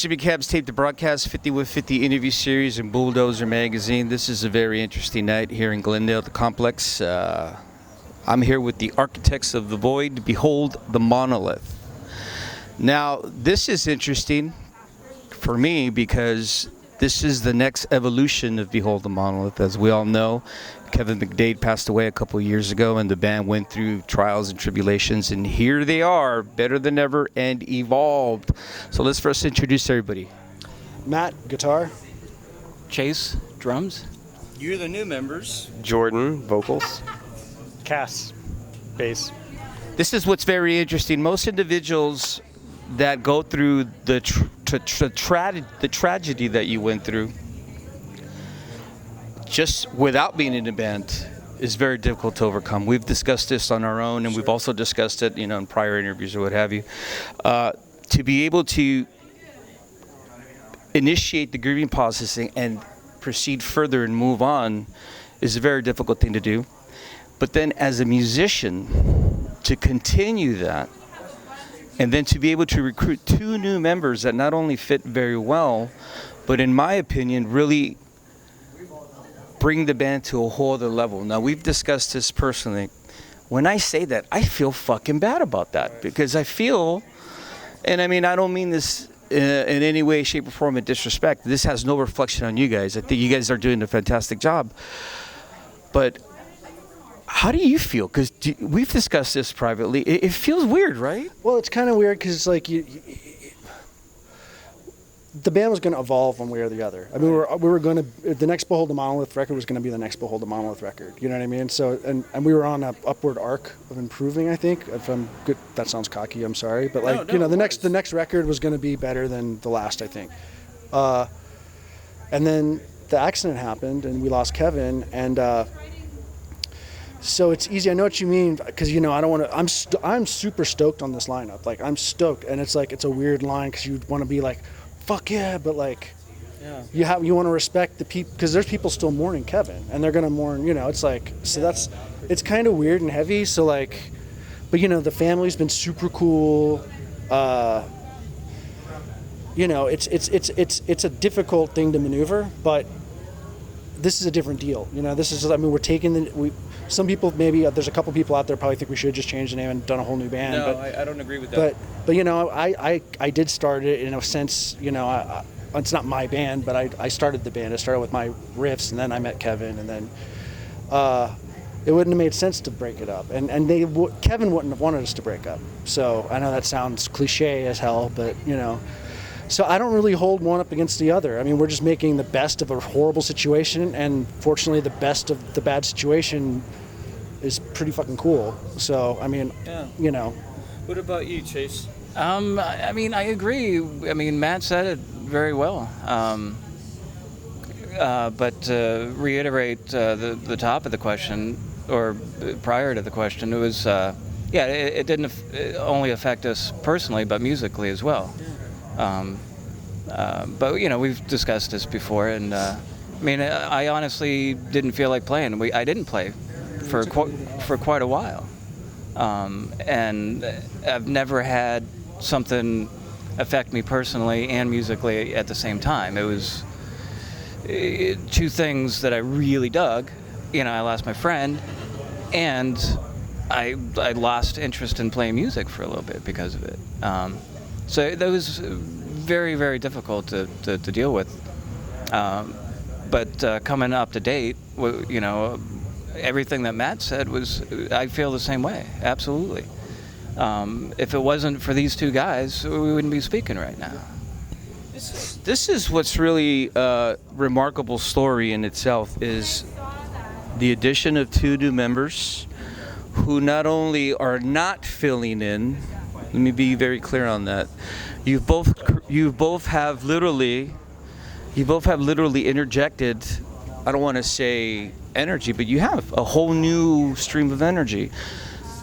Jimmy Cab's Tape the Broadcast 50 with 50 interview series in Bulldozer Magazine. This is a very interesting night here in Glendale, the complex. I'm here with the architects of the void. Behold the Monolith. Now, this is interesting for me because this is the next evolution of Behold the Monolith. As we all know, Kevin McDade passed away a couple of years ago, and the band went through trials and tribulations, and here they are, better than ever and evolved. So let's first introduce everybody. Matt, guitar. Chase, drums. You're the new members. Jordan, vocals. Cass, bass. This is what's very interesting. Most individuals that go through the tragedy that you went through, just without being in a band, is very difficult to overcome. We've discussed this on our own, and we've also discussed it, in prior interviews or what have you. To be able to initiate the grieving processing and proceed further and move on is a very difficult thing to do. But then as a musician, to continue that, and then to be able to recruit two new members that not only fit very well, but in my opinion, really bring the band to a whole other level. Now, we've discussed this personally. When I say that, I feel fucking bad about that because I feel, and I mean, I don't mean this in any way, shape, or form of disrespect. This has no reflection on you guys. I think you guys are doing a fantastic job. But how do you feel? Because we've discussed this privately. It feels weird, right? Well, it's kind of weird because it's like the band was going to evolve one way or the other. I mean, we were going to, the next Behold the Monolith record was going to be the next Behold the Monolith record. You know what I mean? So, and we were on an upward arc of improving, I think. If I'm good, that sounds cocky, I'm sorry. But like, the next record was going to be better than the last, I think. And then the accident happened and we lost Kevin, and so it's easy. I know what you mean, because I don't want to. I'm super stoked on this lineup. Like, I'm stoked, and it's like it's a weird line because you want to be like, fuck yeah, but like, yeah, you want to respect the people because there's people still mourning Kevin, and they're gonna mourn. It's like, so it's kind of weird and heavy. So like, but the family's been super cool. It's a difficult thing to maneuver, but this is a different deal. This is, we're taking some people, maybe there's a couple people out there probably think we should just change the name and done a whole new band. No, but, I don't agree with that. But I did start it in a sense. It's not my band, but I started the band. I started with my riffs, and then I met Kevin, and then it wouldn't have made sense to break it up. And Kevin wouldn't have wanted us to break up. So I know that sounds cliche as hell, but So I don't really hold one up against the other. I mean, we're just making the best of a horrible situation, and fortunately, the best of the bad situation is pretty fucking cool. So, I mean, What about you, Chase? I mean, I agree. I mean, Matt said it very well. But to reiterate the top of the question, or prior to the question, it was, it didn't only affect us personally, but musically as well. But we've discussed this before, and I mean, I honestly didn't feel like playing. I didn't play for quite a while, and I've never had something affect me personally and musically at the same time. It was two things that I really dug. I lost my friend, and I lost interest in playing music for a little bit because of it. So that was very, very difficult to deal with. But coming up to date, everything that Matt said I feel the same way, absolutely. If it wasn't for these two guys, we wouldn't be speaking right now. This is what's really a remarkable story in itself, is the addition of two new members who not only are not filling in. Let me be very clear on that. You both have literally interjected, I don't want to say energy, but you have a whole new stream of energy.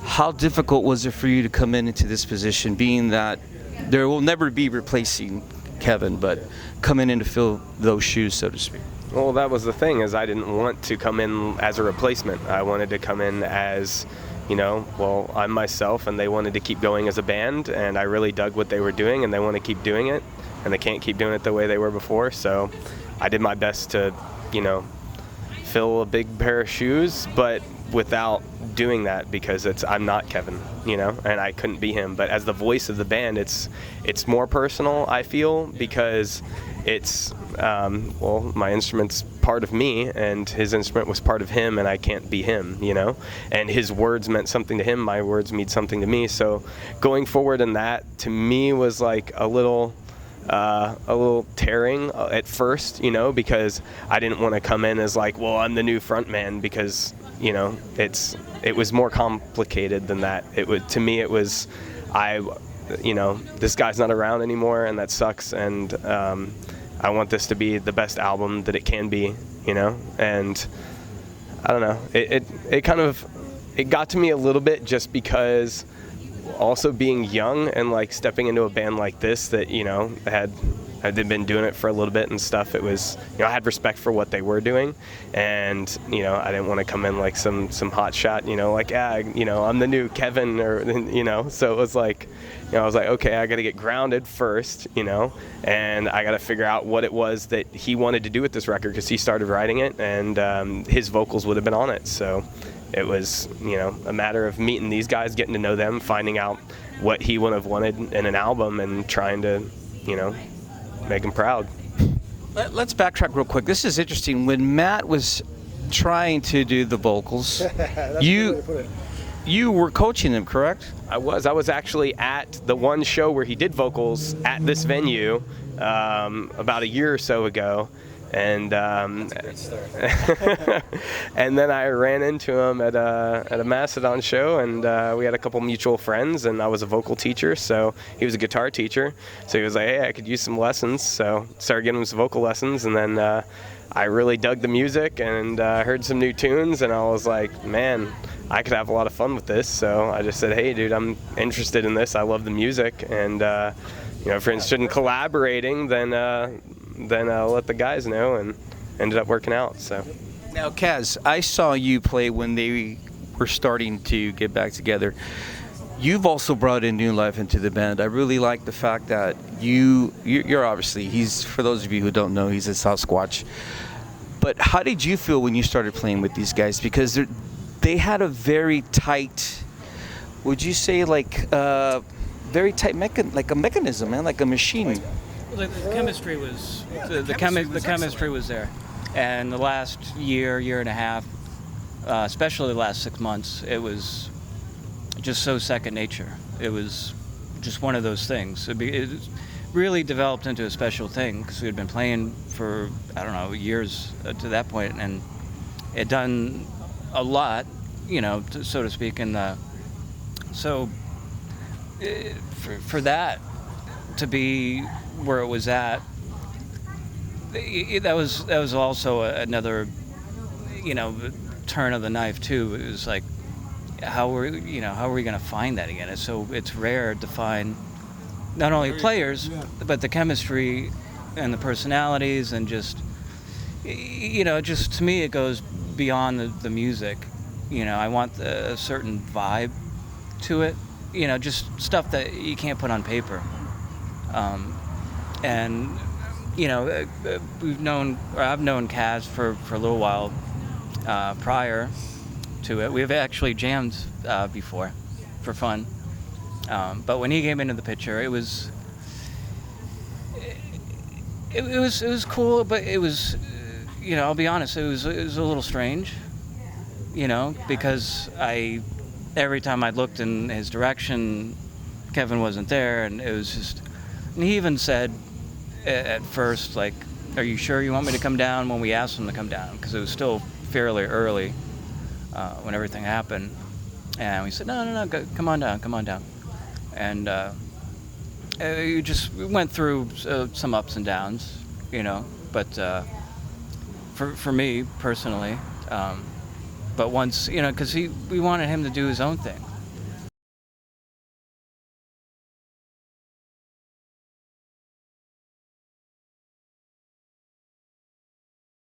How difficult was it for you to come into this position, being that there will never be replacing Kevin, but coming in to fill those shoes, so to speak? Well, that was the thing, is I didn't want to come in as a replacement. I wanted to come in as, I'm myself, and they wanted to keep going as a band, and I really dug what they were doing, and they want to keep doing it. and they can't keep doing it the way they were before. So I did my best to, fill a big pair of shoes, but without doing that, because I'm not Kevin, and I couldn't be him. But as the voice of the band, it's more personal, I feel, because it's my instrument's part of me, and his instrument was part of him, and I can't be him, and his words meant something to him, my words mean something to me. So going forward in that, to me, was like a little tearing at first, because I didn't want to come in as like, well, I'm the new front man, because it was more complicated than that. To me it was, this guy's not around anymore, and that sucks, and I want this to be the best album that it can be, and I don't know, it got to me a little bit, just because also being young and like stepping into a band like this that had been doing it for a little bit and stuff. It was, I had respect for what they were doing, and I didn't want to come in like some hot shot, like I'm the new Kevin, or So it was like, I was like, okay, I got to get grounded first, and I got to figure out what it was that he wanted to do with this record, because he started writing it, and his vocals would have been on it. So it was, a matter of meeting these guys, getting to know them, finding out what he would have wanted in an album, and trying to, make him proud. Let's backtrack real quick. This is interesting. When Matt was trying to do the vocals, you were coaching him, correct? I was actually at the one show where he did vocals at this venue about a year or so ago. And and then I ran into him at a Mastodon show, and we had a couple mutual friends, and I was a vocal teacher, so he was a guitar teacher. So he was like, hey, I could use some lessons. So started giving him some vocal lessons, and then I really dug the music, and heard some new tunes, and I was like, man, I could have a lot of fun with this. So I just said, hey, dude, I'm interested in this. I love the music, and if you're interested in collaborating, then I'll let the guys know, and ended up working out. So now, Kaz, I saw you play when they were starting to get back together. You've also brought in new life into the band. I really like the fact that you're obviously, for those of you who don't know, he's a Sasquatch. But how did you feel when you started playing with these guys? Because they had a very tight, would you say very tight like a mechanism, man, like a machine. The chemistry was the chemistry was there, and the last year and a half, especially the last 6 months, it was just so second nature. It was just one of those things. It really developed into a special thing, because we had been playing for, I don't know, years to that point, and it done a lot, so to speak. And for that to be where it was at, that was also another, turn of the knife too. It was like, how are we going to find that again? It's rare to find not only players, but the chemistry and the personalities, and just to me it goes beyond the music. I want a certain vibe to it, just stuff that you can't put on paper. And I've known Kaz for a little while prior to it. We've actually jammed before for fun, but when he came into the picture, it was cool, but it was, I'll be honest, it was a little strange, because every time I looked in his direction, Kevin wasn't there, and it was just. And he even said at first, like, are you sure you want me to come down, when we asked him to come down, because it was still fairly early when everything happened. And we said, no, come on down. And we went through some ups and downs, but for me personally, but once, because we wanted him to do his own thing.